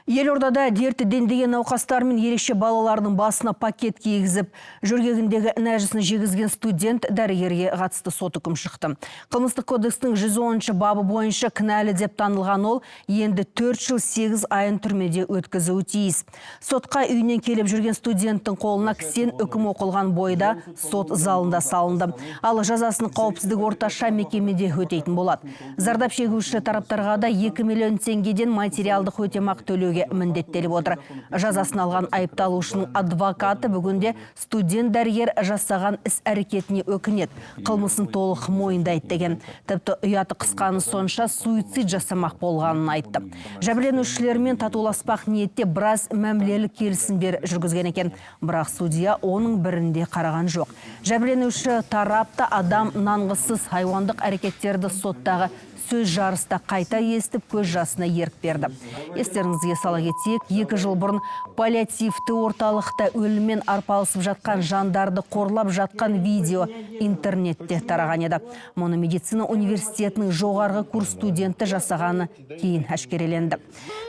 Елордада дерті дендеген науқастар мен ерекше балалардың басына пакет кигізіп, жүргегіндегі нәжісін жегізген студент дәрігерге қатысты сот үкім шықты. Қылмыстық кодекстің 110 бабы бойынша кінәлі деп танылған ол, енді 4 жыл 8 айын түрмеде өткізуі тиіс. Сотқа үйінен келіп жүрген студенттің қолына кісен үкім оқылған бойда сот залында салынды. Ал жазасын қауіпсіздік орташа мекемеде өтейтін болады. Зардап шегуші тараптарға да 2 миллион теңгеден материалдық өтемақы төлеуге міндеттеліп отыр. Жазасын алған айыпталушының адвокаты бүгінде студент дәрігер жасаған іс әрекетіне өкінет. Қылмысын толық мойындайды деген. Тіпті ұяты қысқаны сонша суицид жасамақ болғанын айтты. Жәбірленушілермен татуласпақ ниетте біраз мәмілелік келісімдер жүргізген екен. Бірақ судья оның бірінде қараған жоқ. Жәбірленуші тарапта адам нанғысыз хайуандық әрекеттерді соттағы сөз жарыста қайта естіп көз жасына ерік берді. Естеріңізге сала кетейік, 2 жыл бұрын паллиативті орталықта өліммен арпалысып жатқан жандарды қорлап жатқан видео интернетте тараған еді. Мұны медицина университетінің жоғарғы курс студенті жасағаны кейін әшкереленді.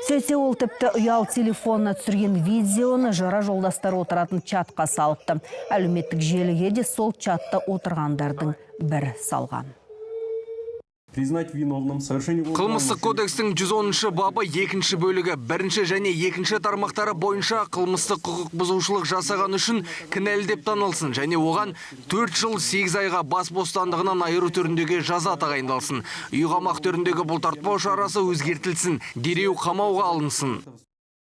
Сөйтсе ол тіпті ұял телефонына түсірген видеоны жара жолдастар отыратын чатқа салыпты. Әлеуметтік желіге де сол чатта отырғандардың бірі салған. Қылмыстық кодекстің 110 бабы 2 бөлігі 1 және 2 тармақтары бойынша қылмыстық құқық бұзушылық жасаған үшін кінәлі деп танылсын және оған 4 жыл 8 айға бас бостандығынан айыру түріндегі жаза тағайындалсын. Үй қамақ түріндегі бұлтартпау шарасы өзгертілсін, дереу қамауға алынсын.